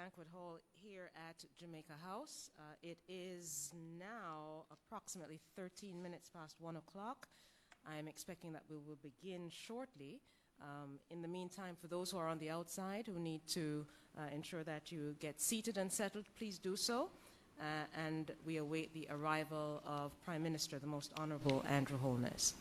banquet hall here at Jamaica House. It is now approximately 13 minutes past 1 o'clock. I am expecting that we will begin shortly. In the meantime, for those who are on the outside who need to ensure that you get seated and settled, please do so. And we await the arrival of Prime Minister, the Most Honorable Andrew Holness.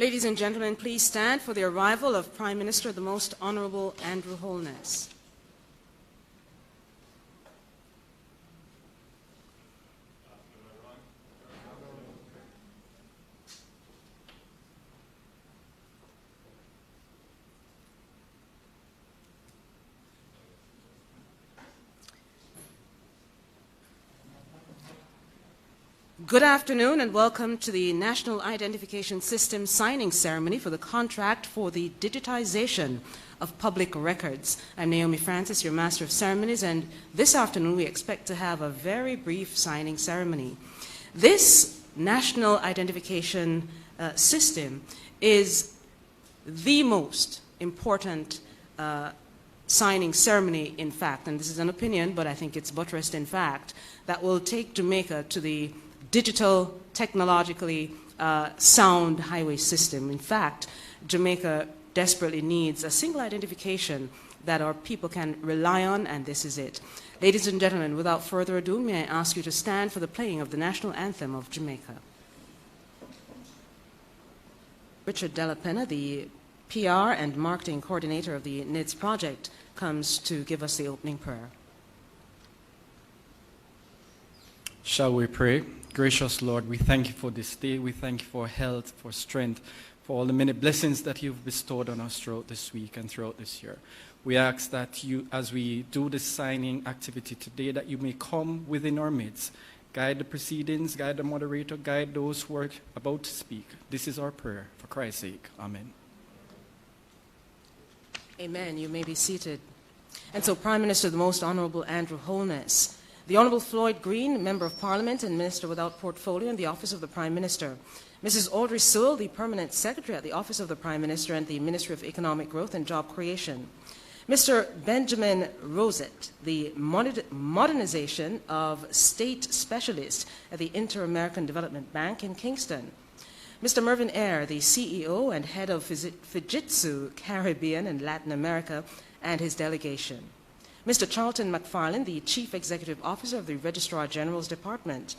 Ladies and gentlemen, please stand for the arrival of Prime Minister the Most Honorable Andrew Holness. Good afternoon and welcome to the National Identification System signing ceremony for the contract for the digitization of public records. I'm Naomi Francis, your Master of Ceremonies, and this afternoon we expect to have a very brief signing ceremony. This National Identification System is the most important signing ceremony, in fact, and this is an opinion, but I think it's buttressed in fact, that will take Jamaica to the digital, technologically sound highway system. In fact, Jamaica desperately needs a single identification that our people can rely on, and this is it. Ladies and gentlemen, without further ado, may I ask you to stand for the playing of the national anthem of Jamaica. Richard Della Pena, the PR and marketing coordinator of the NIDS project, comes to give us the opening prayer. Shall we pray? Gracious Lord, we thank you for this day. We thank you for health, for strength, for all the many blessings that you've bestowed on us throughout this week and throughout this year. We ask that you, as we do this signing activity today, that you may come within our midst, guide the proceedings, guide the moderator, guide those who are about to speak. This is our prayer. For Christ's sake, amen. Amen. You may be seated. And so, Prime Minister, the Most Honorable Andrew Holness, the Honourable Floyd Green, Member of Parliament and Minister without Portfolio in the Office of the Prime Minister, Mrs. Audrey Sewell, the Permanent Secretary at the Office of the Prime Minister and the Ministry of Economic Growth and Job Creation, Mr. Benjamin Rosette, the Modernization of State Specialist at the Inter-American Development Bank in Kingston, Mr. Mervyn Eyre, the CEO and Head of Fujitsu Caribbean and Latin America and his delegation, Mr. Charlton McFarlane, the Chief Executive Officer of the Registrar General's Department,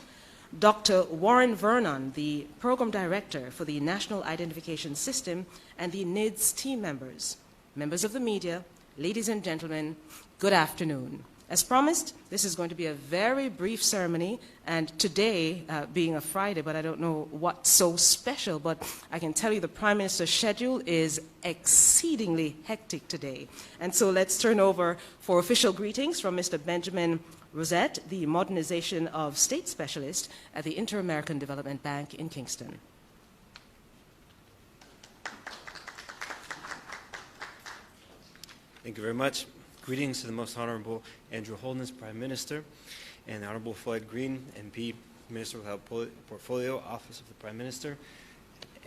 Dr. Warren Vernon, the Program Director for the National Identification System, and the NIDS team members, members of the media, ladies and gentlemen, good afternoon. As promised, this is going to be a very brief ceremony, and today, being a Friday, but I don't know what's so special, but I can tell you the Prime Minister's schedule is exceedingly hectic today. And so let's turn over for official greetings from Mr. Benjamin Rosette, the Modernization of State Specialist at the Inter-American Development Bank in Kingston. Thank you very much. Greetings to the Most Honorable Andrew Holness, Prime Minister, and Honorable Floyd Green, MP, Minister without Portfolio, Office of the Prime Minister.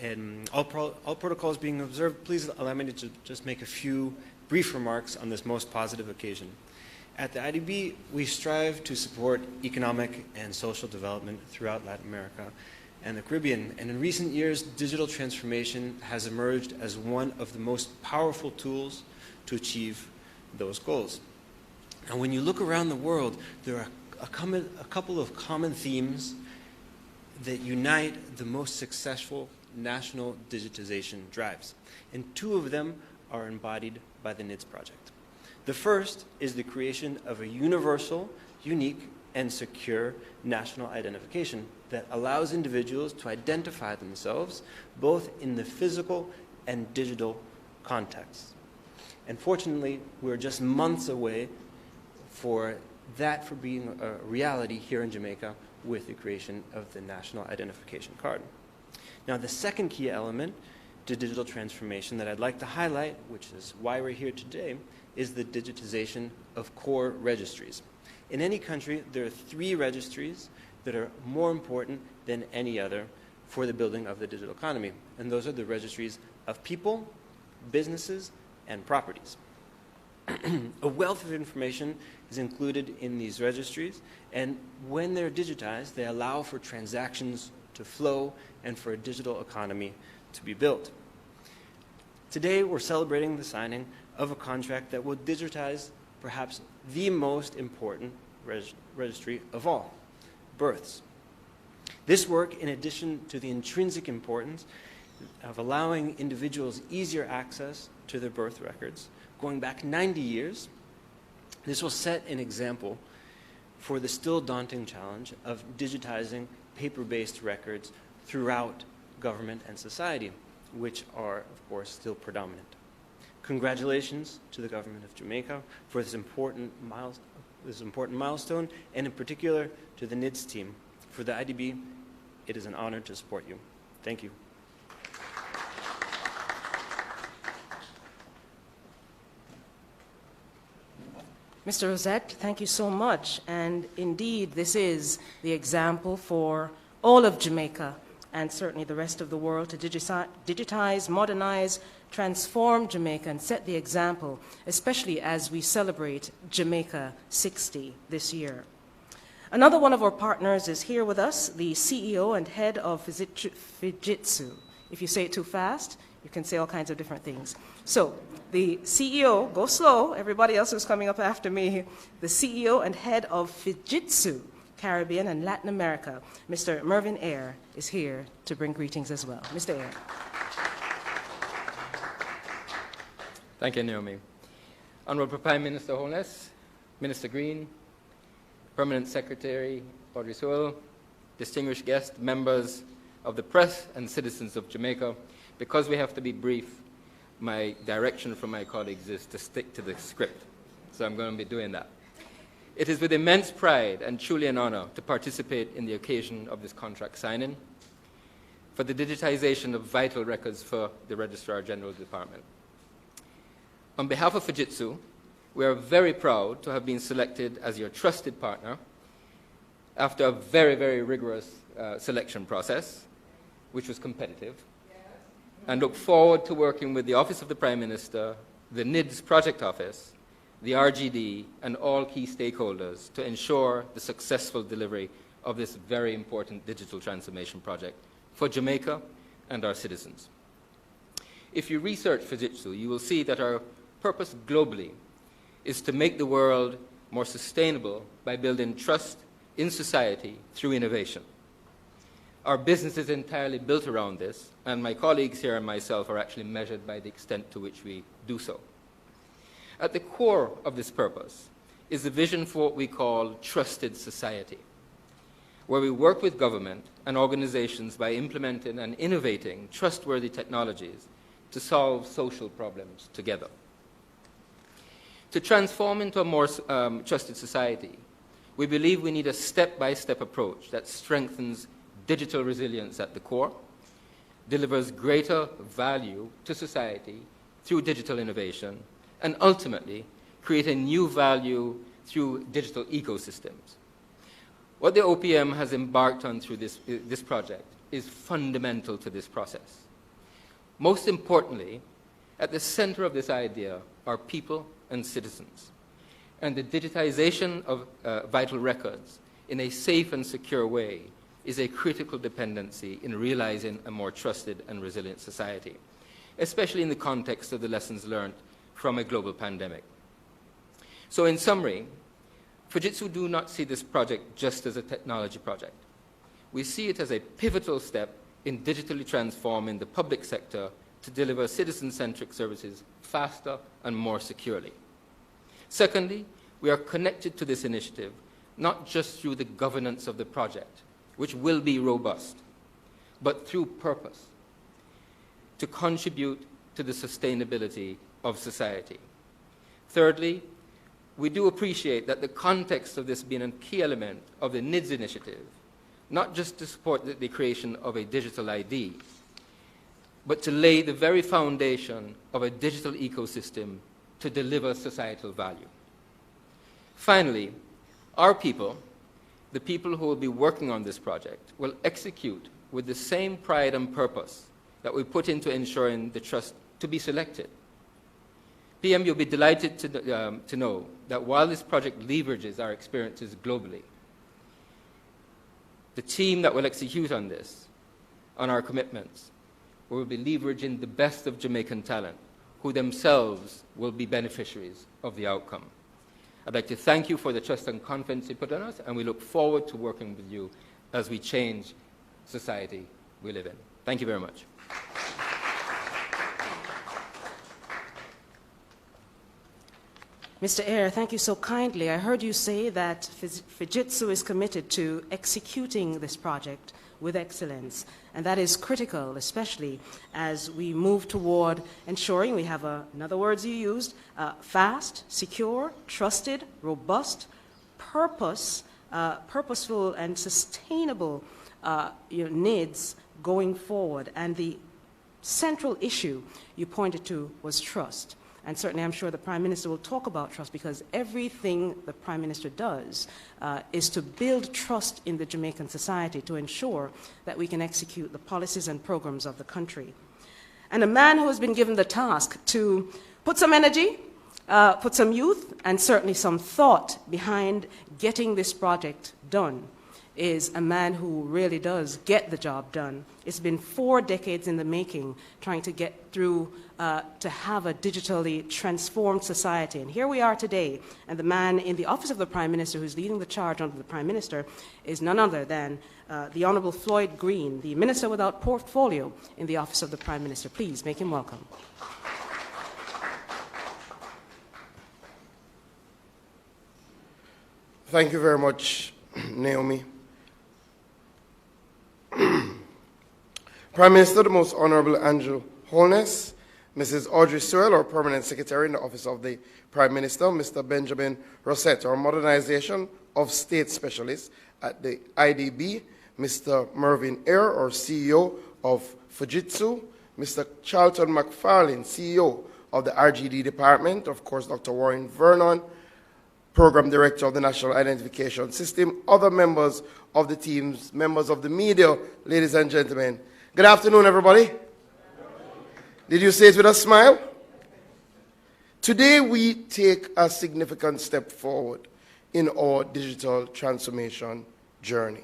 And all protocols being observed, please allow me to just make a few brief remarks on this most positive occasion. At the IDB, we strive to support economic and social development throughout Latin America and the Caribbean. And in recent years, digital transformation has emerged as one of the most powerful tools to achieve those goals. And when you look around the world, there are a couple of common themes that unite the most successful national digitization drives. And two of them are embodied by the NIDS project. The first is the creation of a universal, unique, and secure national identification that allows individuals to identify themselves both in the physical and digital context. And fortunately, we're just months away for that for being a reality here in Jamaica with the creation of the National Identification Card. Now, the second key element to digital transformation that I'd like to highlight, which is why we're here today, is the digitization of core registries. In any country, there are 3 registries that are more important than any other for the building of the digital economy. And those are the registries of people, businesses, and properties. A wealth of information is included in these registries, and when they're digitized, they allow for transactions to flow and for a digital economy to be built. Today, we're celebrating the signing of a contract that will digitize perhaps the most important registry of all, births. This work, in addition to the intrinsic importance of allowing individuals easier access to their birth records, going back 90 years. This will set an example for the still daunting challenge of digitizing paper-based records throughout government and society, which are, of course, still predominant. Congratulations to the Government of Jamaica for this important milestone, and in particular to the NIDS team. For the IDB, it is an honor to support you. Thank you. Mr. Rosette, thank you so much. And indeed, this is the example for all of Jamaica and certainly the rest of the world to digitize, modernize, transform Jamaica and set the example, especially as we celebrate Jamaica 60 this year. Another one of our partners is here with us, the CEO and head of Fujitsu. If you say it too fast, you can say all kinds of different things. So, the CEO, go slow, everybody else who's coming up after me, the CEO and head of Fujitsu, Caribbean and Latin America, Mr. Mervyn Eyre, is here to bring greetings as well. Mr. Eyre. Thank you, Naomi. Honorable Prime Minister Holness, Minister Green, Permanent Secretary Audrey Sewell, distinguished guests, members of the press and citizens of Jamaica. Because we have to be brief, my direction from my colleagues is to stick to the script. So I'm going to be doing that. It is with immense pride and truly an honor to participate in the occasion of this contract signing for the digitization of vital records for the Registrar General Department. On behalf of Fujitsu, we are very proud to have been selected as your trusted partner after a very, very rigorous selection process, which was competitive, and look forward to working with the Office of the Prime Minister, the NIDS Project Office, the RGD, and all key stakeholders to ensure the successful delivery of this very important digital transformation project for Jamaica and our citizens. If you research Fujitsu, you will see that our purpose globally is to make the world more sustainable by building trust in society through innovation. Our business is entirely built around this, and my colleagues here and myself are actually measured by the extent to which we do so. At the core of this purpose is the vision for what we call trusted society, where we work with government and organizations by implementing and innovating trustworthy technologies to solve social problems together. To transform into a more trusted society, we believe we need a step-by-step approach that strengthens digital resilience at the core, delivers greater value to society through digital innovation, and ultimately create a new value through digital ecosystems. What the OPM has embarked on through this project is fundamental to this process. Most importantly, at the center of this idea are people and citizens, and the digitization of vital records in a safe and secure way is a critical dependency in realizing a more trusted and resilient society, especially in the context of the lessons learned from a global pandemic. So in summary, Fujitsu do not see this project just as a technology project. We see it as a pivotal step in digitally transforming the public sector to deliver citizen-centric services faster and more securely. Secondly, we are connected to this initiative not just through the governance of the project, which will be robust, but through purpose, to contribute to the sustainability of society. Thirdly, we do appreciate that the context of this being a key element of the NIDS initiative, not just to support the creation of a digital ID, but to lay the very foundation of a digital ecosystem to deliver societal value. Finally, our people, the people who will be working on this project, will execute with the same pride and purpose that we put into ensuring the trust to be selected. PM, you'll be delighted to know that while this project leverages our experiences globally, the team that will execute on this, on our commitments, will be leveraging the best of Jamaican talent, who themselves will be beneficiaries of the outcome. I'd like to thank you for the trust and confidence you put on us, and we look forward to working with you as we change society we live in. Thank you very much. Mr. Ayer, thank you so kindly. I heard you say that Fujitsu is committed to executing this project with excellence, and that is critical, especially as we move toward ensuring we have, in other words you used, fast, secure, trusted, robust, purposeful, and sustainable NIDS going forward. And the central issue you pointed to was trust. And certainly I'm sure the Prime Minister will talk about trust, because everything the Prime Minister does is to build trust in the Jamaican society to ensure that we can execute the policies and programs of the country. And a man who has been given the task to put some energy, put some youth, and certainly some thought behind getting this project done is a man who really does get the job done. It's been 4 decades in the making, trying to get through to have a digitally transformed society. And here we are today, and the man in the office of the Prime Minister who's leading the charge under the Prime Minister is none other than the Honourable Floyd Green, the Minister without portfolio in the office of the Prime Minister. Please make him welcome. Thank you very much, Naomi. Prime Minister, the Most Honourable Andrew Holness, Mrs. Audrey Sewell, our Permanent Secretary in the Office of the Prime Minister, Mr. Benjamin Rosette, our Modernization of State Specialist at the IDB, Mr. Mervyn Ayer, our CEO of Fujitsu, Mr. Charlton McFarlane, CEO of the RGD Department, of course, Dr. Warren Vernon, Program Director of the National Identification System, other members of the teams, members of the media, ladies and gentlemen. Good afternoon, everybody. Did you say it with a smile? Today we take a significant step forward in our digital transformation journey.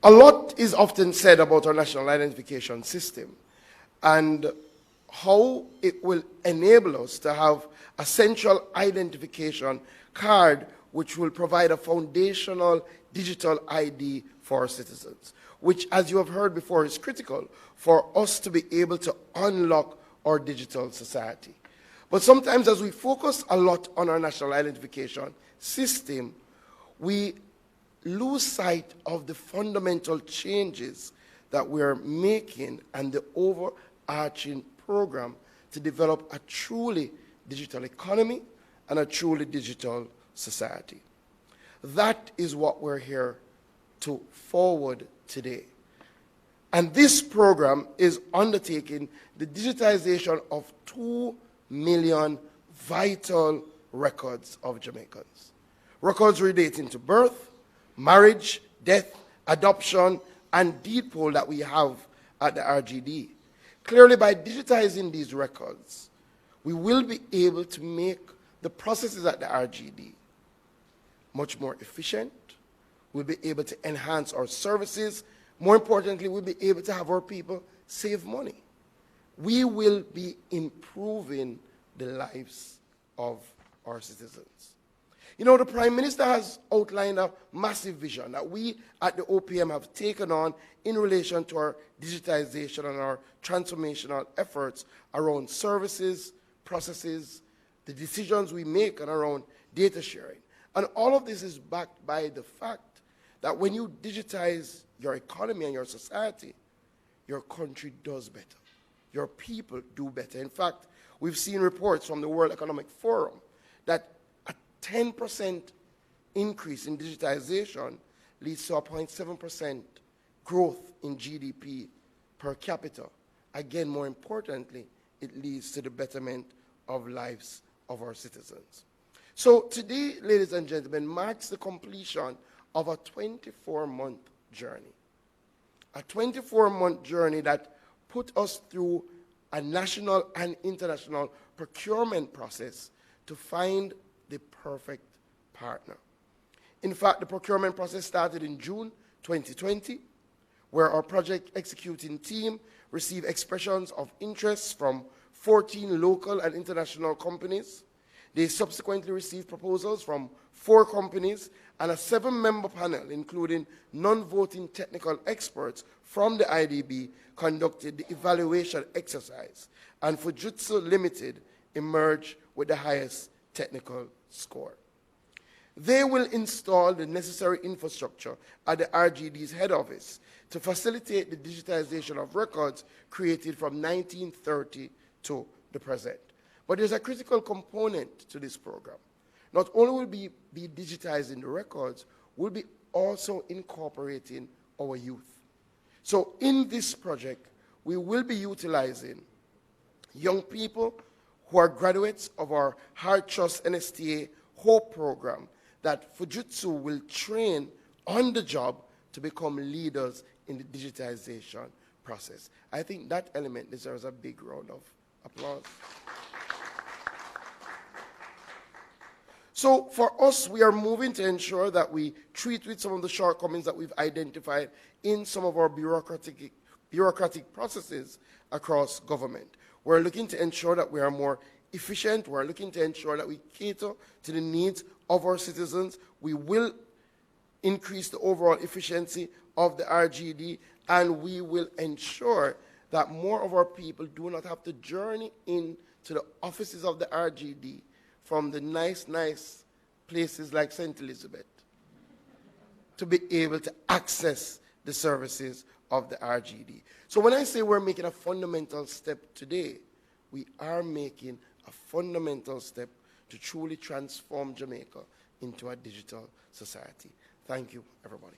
A lot is often said about our national identification system and how it will enable us to have a central identification card which will provide a foundational digital ID for our citizens, which, as you have heard before, is critical for us to be able to unlock our digital society. But sometimes as we focus a lot on our national identification system, we lose sight of the fundamental changes that we are making and the overarching program to develop a truly digital economy and a truly digital society. That is what we're here to forward today. And this program is undertaking the digitization of 2 million vital records of Jamaicans. Records relating to birth, marriage, death, adoption, and deed poll that we have at the RGD. Clearly, by digitizing these records, we will be able to make the processes at the RGD much more efficient. We'll be able to enhance our services. More importantly, we'll be able to have our people save money. We will be improving the lives of our citizens. You know, the Prime Minister has outlined a massive vision that we at the OPM have taken on in relation to our digitization and our transformational efforts around services, processes, the decisions we make and around data sharing. And all of this is backed by the fact that when you digitize your economy and your society, your country does better. Your people do better. In fact, we've seen reports from the World Economic Forum that a 10% increase in digitization leads to a 0.7% growth in GDP per capita. Again, more importantly, it leads to the betterment of lives of our citizens. So today, ladies and gentlemen, marks the completion of a 24-month journey. A 24-month journey that put us through a national and international procurement process to find the perfect partner. In fact, the procurement process started in June 2020, where our project executing team received expressions of interest from 14 local and international companies. They subsequently received proposals from 4 companies and a 7-member panel, including non-voting technical experts from the IDB, conducted the evaluation exercise. And Fujitsu Limited emerge with the highest technical score. They will install the necessary infrastructure at the RGD's head office to facilitate the digitization of records created from 1930 to the present. But there's a critical component to this program. Not only will we be digitizing the records, we'll be also incorporating our youth. So in this project, we will be utilizing young people who are graduates of our Hard Trust NSTA HOPE program that Fujitsu will train on the job to become leaders in the digitization process. I think that element deserves a big round of applause. So for us, we are moving to ensure that we treat with some of the shortcomings that we've identified in some of our bureaucratic processes across government. We're looking to ensure that we are more efficient. We're looking to ensure that we cater to the needs of our citizens. We will increase the overall efficiency of the RGD, and we will ensure that more of our people do not have to journey into the offices of the RGD from the nice places like St. Elizabeth to be able to access the services of the RGD. So when I say we're making a fundamental step today, we are making a fundamental step to truly transform Jamaica into a digital society. Thank you, everybody.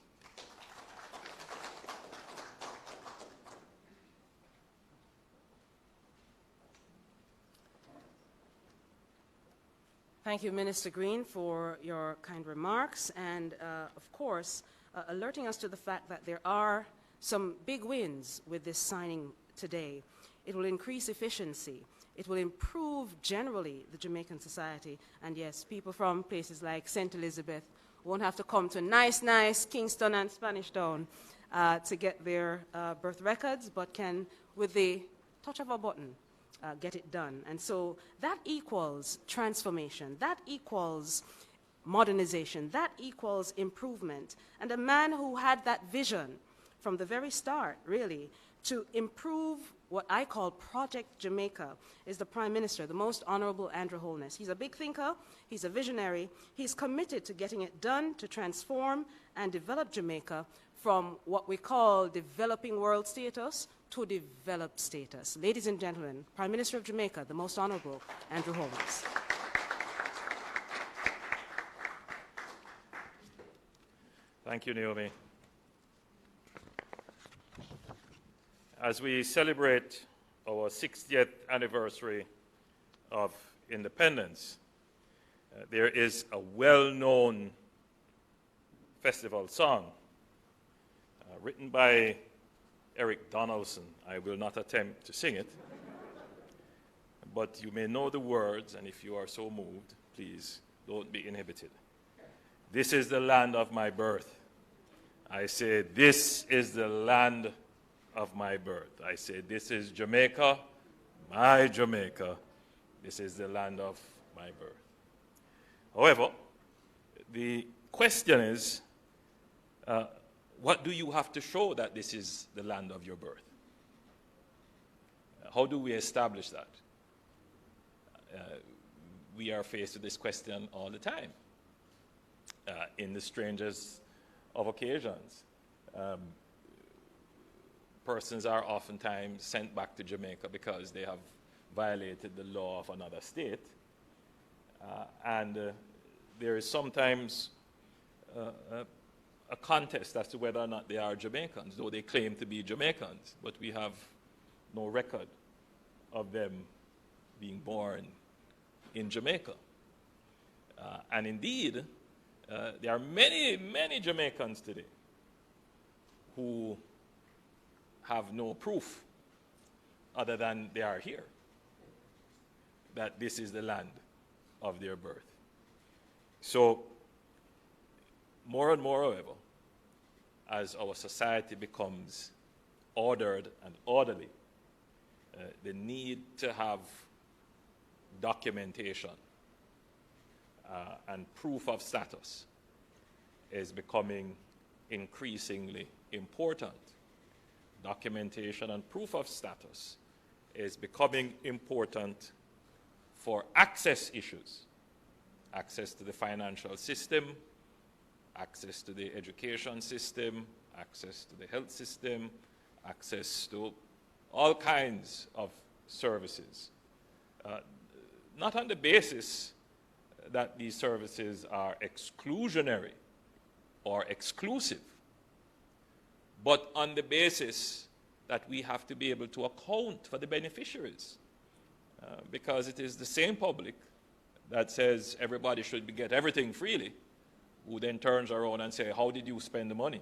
Thank you, Minister Green, for your kind remarks and, of course, alerting us to the fact that there are some big wins with this signing today. It will increase efficiency. It will improve generally the Jamaican society. And yes, people from places like St. Elizabeth won't have to come to nice Kingston and Spanish Town to get their birth records, but can, with the touch of a button, get it done. And so that equals transformation. That equals modernization. That equals improvement. And a man who had that vision from the very start, really, to improve what I call Project Jamaica is the Prime Minister, the Most Honorable Andrew Holness. He's a big thinker. He's a visionary. He's committed to getting it done to transform and develop Jamaica from what we call developing world status to developed status. Ladies and gentlemen, Prime Minister of Jamaica, the Most Honorable Andrew Holness. Thank you, Naomi. As we celebrate our 60th anniversary of independence, there is a well-known festival song written by Eric Donaldson. I will not attempt to sing it, but you may know the words, and if you are so moved, please don't be inhibited. This is the land of my birth. I say, this is the land of my birth. I say, this is Jamaica, my Jamaica. This is the land of my birth. However, the question is, what do you have to show that this is the land of your birth? How do we establish that? We are faced with this question all the time, in the strangest of occasions. Persons are oftentimes sent back to Jamaica because they have violated the law of another state. And there is sometimes a contest as to whether or not they are Jamaicans, though they claim to be Jamaicans, but we have no record of them being born in Jamaica. And indeed, there are many Jamaicans today who have no proof other than they are here, that this is the land of their birth. So, more and more, however, as our society becomes ordered and orderly, the need to have documentation and proof of status is becoming increasingly important. Documentation and proof of status is becoming important for access issues, access to the financial system, access to the education system, access to the health system, access to all kinds of services. Not on the basis that these services are exclusionary or exclusive, but on the basis that we have to be able to account for the beneficiaries. Because it is the same public that says everybody should get everything freely, who then turns around and say, how did you spend the money?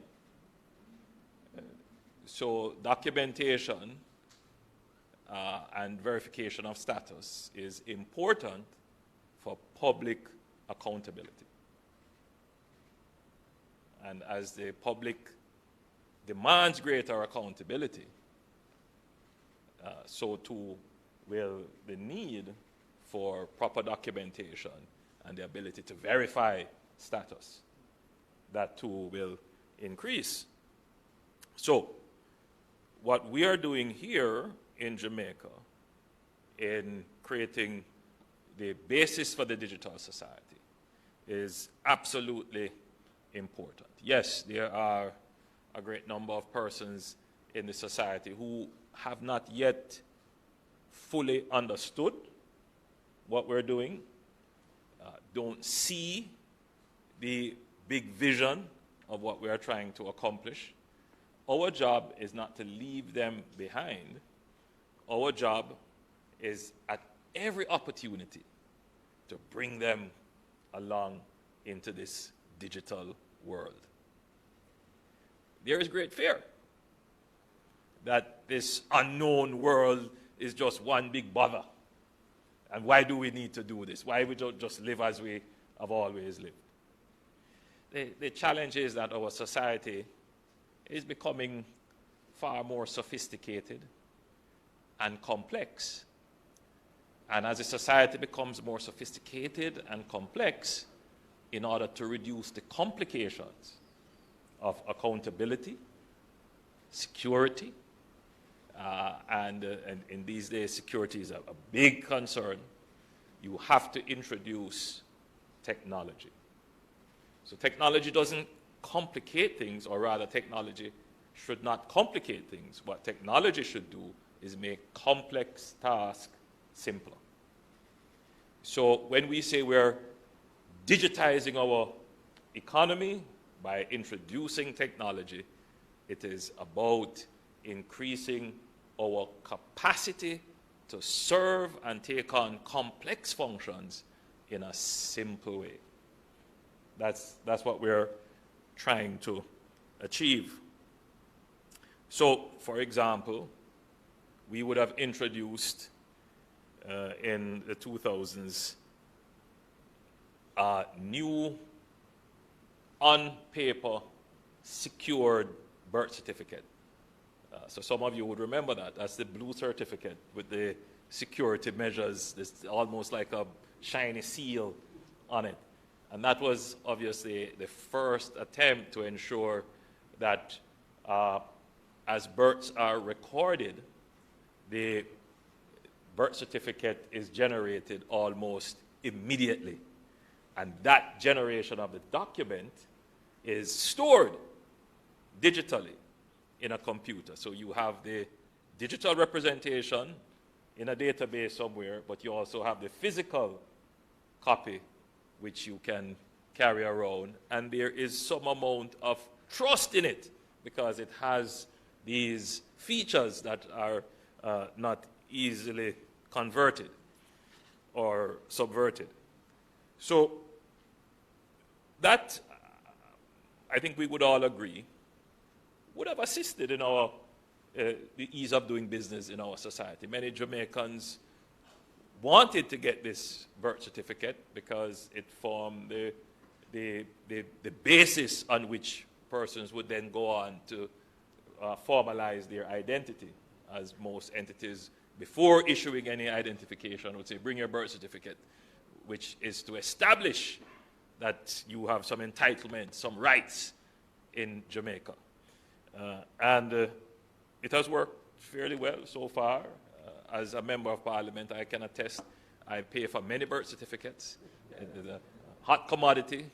So documentation and verification of status is important for public accountability. And as the public demands greater accountability, so too will the need for proper documentation and the ability to verify status. That too will increase. So what we are doing here in Jamaica in creating the basis for the digital society is absolutely important. Yes, there are a great number of persons in the society who have not yet fully understood what we're doing, don't see the big vision of what we are trying to accomplish. Our job is not to leave them behind. Our job is at every opportunity to bring them along into this digital world. There is great fear that this unknown world is just one big bother. And why do we need to do this? Why we don't just live as we have always lived? The challenge is that our society is becoming far more sophisticated and complex. And as a society becomes more sophisticated and complex, in order to reduce the complications of accountability, security, and in these days security is a big concern, you have to introduce technology. So technology doesn't complicate things, or rather technology should not complicate things. What technology should do is make complex tasks simpler. So when we say we're digitizing our economy by introducing technology, it is about increasing our capacity to serve and take on complex functions in a simple way. That's what we're trying to achieve. So, for example, we would have introduced in the 2000s a new on-paper secured birth certificate. So some of you would remember that. That's the blue certificate with the security measures. It's almost like a shiny seal on it. And that was obviously the first attempt to ensure that as births are recorded, the birth certificate is generated almost immediately. And that generation of the document is stored digitally in a computer. So you have the digital representation in a database somewhere, but you also have the physical copy which you can carry around. And there is some amount of trust in it because it has these features that are not easily converted or subverted. So that, I think we would all agree, would have assisted in our the ease of doing business in our society. Many Jamaicans wanted to get this birth certificate because it formed the basis on which persons would then go on to formalize their identity, as most entities, before issuing any identification, would say, bring your birth certificate, which is to establish that you have some entitlement, some rights in Jamaica. And it has worked fairly well so far. As a member of parliament, I can attest I pay for many birth certificates. It is a hot commodity,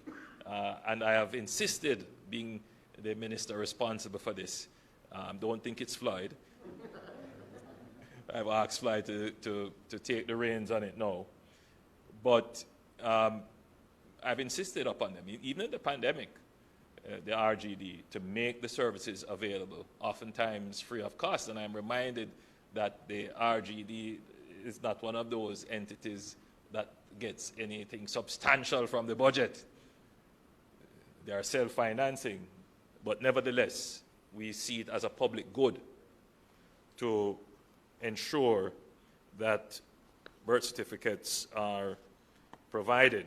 and I have insisted, being the minister responsible for this, don't think it's Floyd. I've asked Floyd to take the reins on it now. But I've insisted upon them, even in the pandemic, the RGD, to make the services available, oftentimes free of cost. And I'm reminded that the RGD is not one of those entities that gets anything substantial from the budget. They are self-financing, but nevertheless, we see it as a public good to ensure that birth certificates are provided.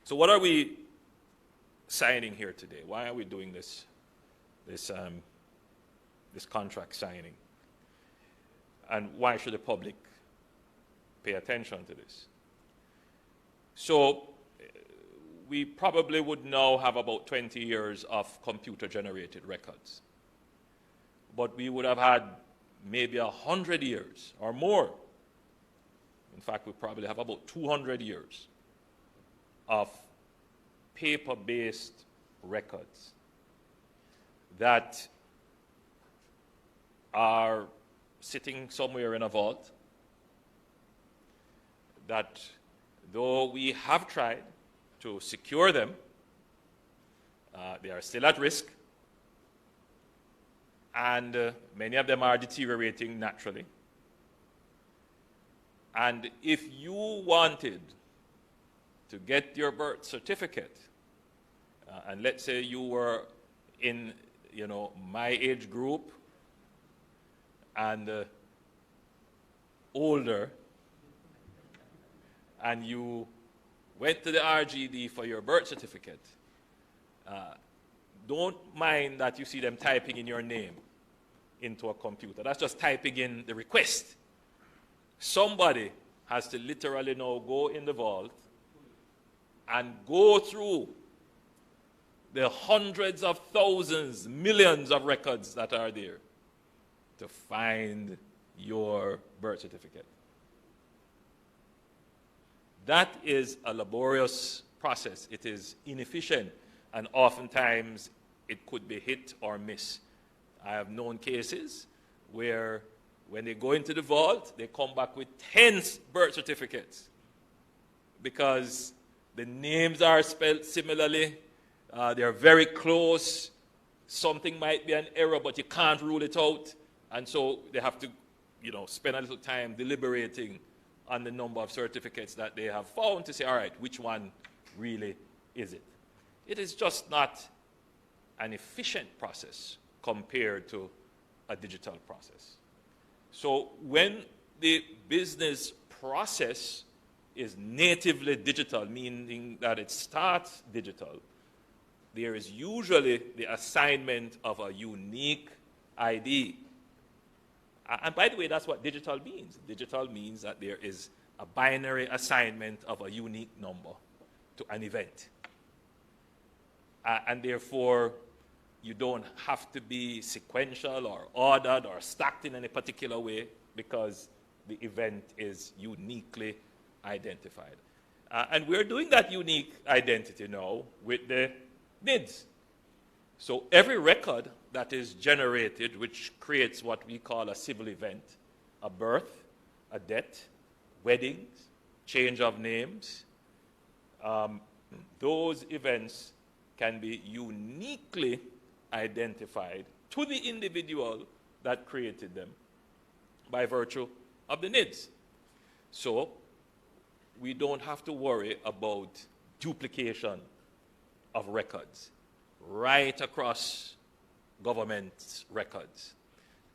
So what are we signing here today? Why are we doing this contract signing? And why should the public pay attention to this? So we probably would now have about 20 years of computer-generated records. But we would have had maybe 100 years or more. In fact, we probably have about 200 years of paper-based records that are sitting somewhere in a vault, that though we have tried to secure them, they are still at risk, and many of them are deteriorating naturally. And if you wanted to get your birth certificate, and let's say you were in, my age group and older, and you went to the RGD for your birth certificate, don't mind that you see them typing in your name into a computer. That's just typing in the request. Somebody has to literally now go in the vault and go through the hundreds of thousands, millions of records that are there to find your birth certificate. That is a laborious process. It is inefficient, and oftentimes it could be hit or miss. I have known cases where when they go into the vault, they come back with 10 birth certificates because the names are spelled similarly, they're very close, something might be an error, but you can't rule it out, and so they have to, spend a little time deliberating on the number of certificates that they have found to say, all right, which one really is it? It is just not an efficient process compared to a digital process. So when the business process is natively digital, meaning that it starts digital, there is usually the assignment of a unique ID. And by the way, that's what digital means. Digital means that there is a binary assignment of a unique number to an event. And therefore, you don't have to be sequential or ordered or stacked in any particular way because the event is uniquely identified. And we're doing that unique identity now with the NIDS. So every record that is generated, which creates what we call a civil event, a birth, a death, weddings, change of names, those events can be uniquely identified to the individual that created them by virtue of the NIDS. So we don't have to worry about duplication of records right across government records.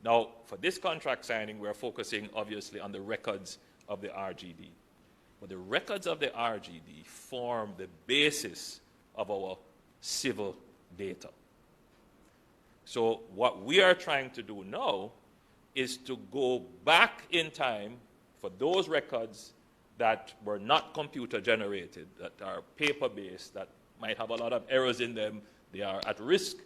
Now, for this contract signing, we're focusing obviously on the records of the RGD. But the records of the RGD form the basis of our civil data. So what we are trying to do now is to go back in time for those records that were not computer generated, that are paper-based, that might have a lot of errors in them, they are at risk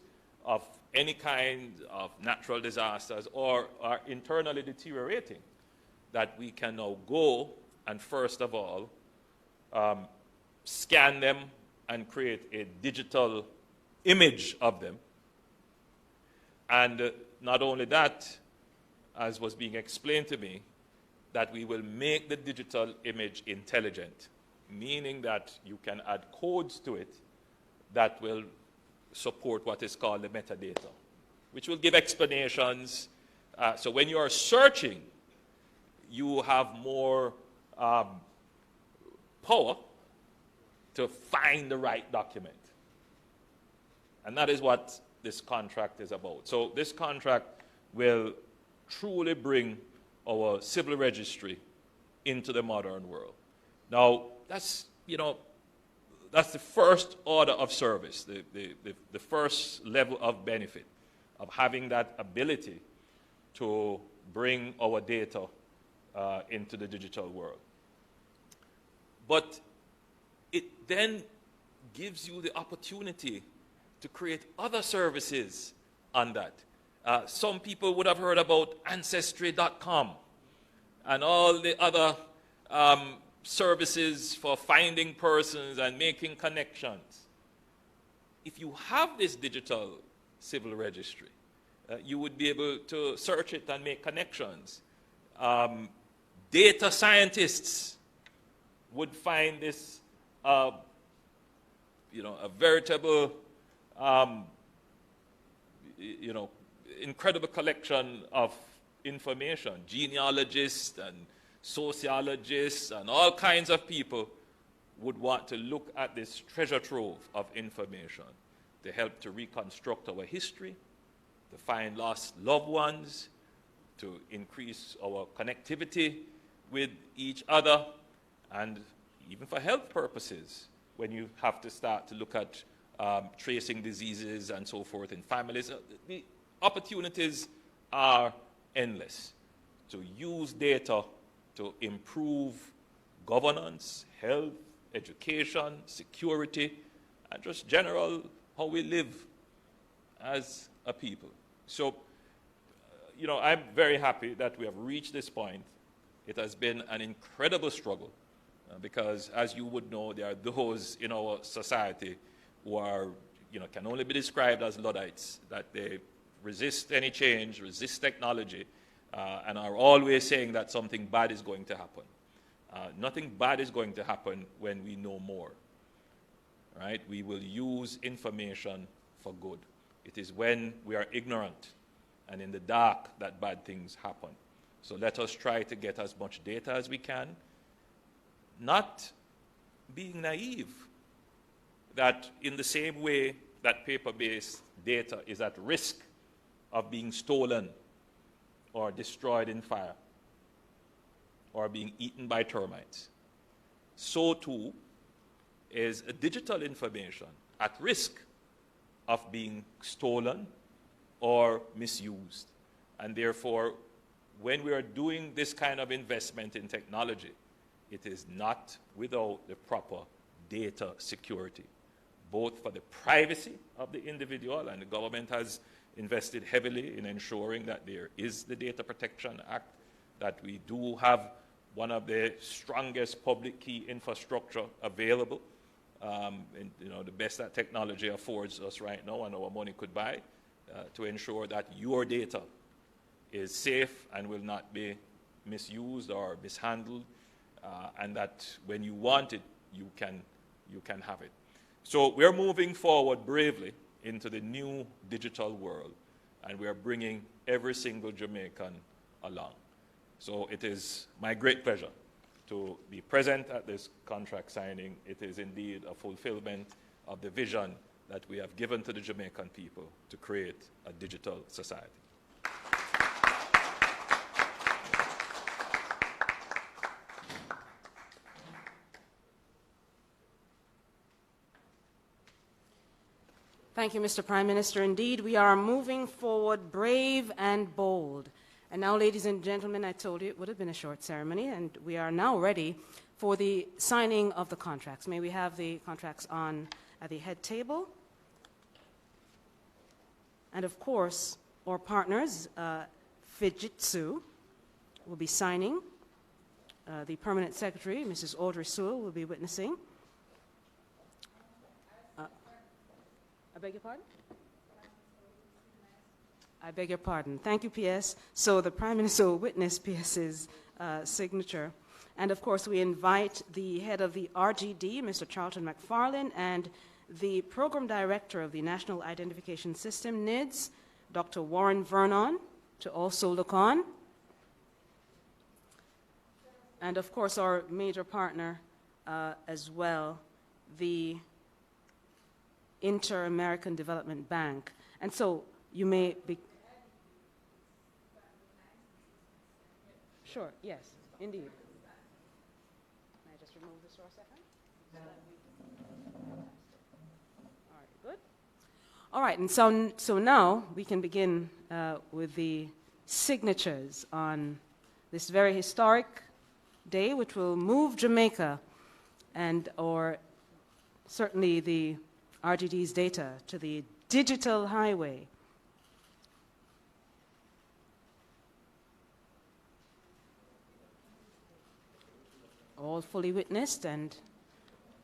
of any kind of natural disasters or are internally deteriorating, that we can now go and first of all, scan them and create a digital image of them. And not only that, as was being explained to me, that we will make the digital image intelligent, meaning that you can add codes to it that will support what is called the metadata, which will give explanations. So when you are searching, you have more power to find the right document. And that is what this contract is about. So this contract will truly bring our civil registry into the modern world. Now, that's the first order of service, the first level of benefit of having that ability to bring our data into the digital world. But it then gives you the opportunity to create other services on that. Some people would have heard about Ancestry.com and all the other services for finding persons and making connections. If you have this digital civil registry, you would be able to search it and make connections. Data scientists would find this, a veritable, incredible collection of information. Genealogists and sociologists and all kinds of people would want to look at this treasure trove of information to help to reconstruct our history, to find lost loved ones, to increase our connectivity with each other, and even for health purposes, when you have to start to look at tracing diseases and so forth in families. The opportunities are endless to use data to improve governance, health, education, security, and just general how we live as a people. So, I'm very happy that we have reached this point. It has been an incredible struggle because, as you would know, there are those in our society who are, can only be described as Luddites, that they resist any change, resist technology, and are always saying that something bad is going to happen. Nothing bad is going to happen when we know more, right? We will use information for good. It is when we are ignorant and in the dark that bad things happen. So let us try to get as much data as we can, not being naive that in the same way that paper-based data is at risk of being stolen or destroyed in fire or being eaten by termites, so too is digital information at risk of being stolen or misused. And therefore, when we are doing this kind of investment in technology, it is not without the proper data security, both for the privacy of the individual, and the government has invested heavily in ensuring that there is the Data Protection Act, that we do have one of the strongest public key infrastructure available, and, the best that technology affords us right now and our money could buy, to ensure that your data is safe and will not be misused or mishandled, and that when you want it, you can have it. So we're moving forward bravely into the new digital world, and we are bringing every single Jamaican along. So it is my great pleasure to be present at this contract signing. It is indeed a fulfillment of the vision that we have given to the Jamaican people to create a digital society. Thank you, Mr. Prime Minister. Indeed, we are moving forward brave and bold. And now, ladies and gentlemen, I told you it would have been a short ceremony, and we are now ready for the signing of the contracts. May we have the contracts on at the head table? And of course, our partners, Fujitsu, will be signing the Permanent Secretary, Mrs. Audrey Sewell, will be witnessing. I beg your pardon? I beg your pardon. Thank you, PS. So the Prime Minister will witness PS's signature. And of course, we invite the head of the RGD, Mr. Charlton McFarlane, and the Program Director of the National Identification System, NIDS, Dr. Warren Vernon, to also look on. And of course, our major partner as well, the Inter-American Development Bank. And so you may be... Sure, yes, indeed. May I just remove this for a second? All right, good. All right, and so now we can begin with the signatures on this very historic day, which will move Jamaica or certainly the RGD's data to the digital highway. All fully witnessed, and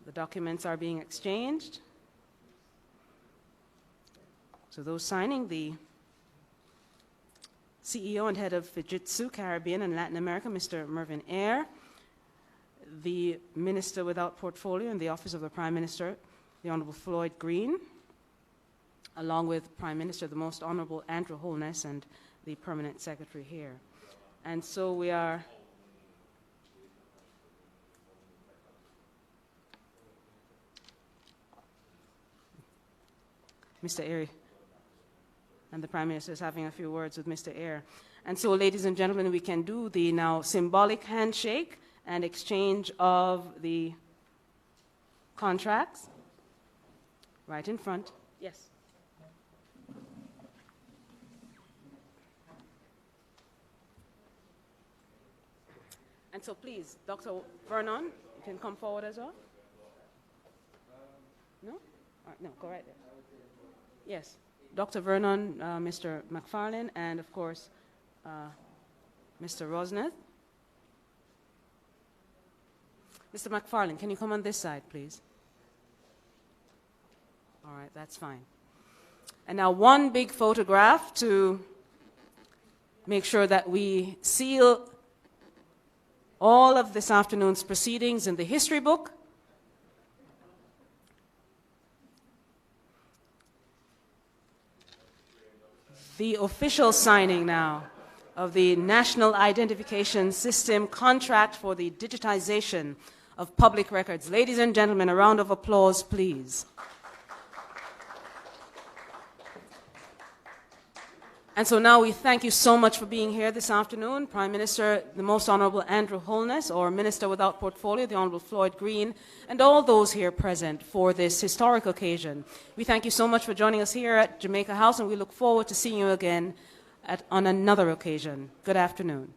the documents are being exchanged. So those signing, the CEO and head of Fujitsu Caribbean and Latin America, Mr. Mervyn Eyre, the Minister without Portfolio in the Office of the Prime Minister, the Honorable Floyd Green, along with Prime Minister, the Most Honorable Andrew Holness, and the Permanent Secretary here. And so we are... Mr. Eyre, and the Prime Minister is having a few words with Mr. Eyre. And so, ladies and gentlemen, we can do the now symbolic handshake and exchange of the contracts. Right in front. Yes. And so, please, Dr. Vernon, you can come forward as well. No? All right, no, go right there. Yes, Dr. Vernon, Mr. McFarlane, and of course, Mr. Rosneth. Mr. McFarlane, can you come on this side, please? All right, that's fine. And now one big photograph to make sure that we seal all of this afternoon's proceedings in the history book. The official signing now of the National Identification System contract for the digitization of public records. Ladies and gentlemen, a round of applause, please. And so now we thank you so much for being here this afternoon. Prime Minister, the Most Honorable Andrew Holness, or Minister without Portfolio, the Honorable Floyd Green, and all those here present for this historic occasion. We thank you so much for joining us here at Jamaica House, and we look forward to seeing you again on another occasion. Good afternoon.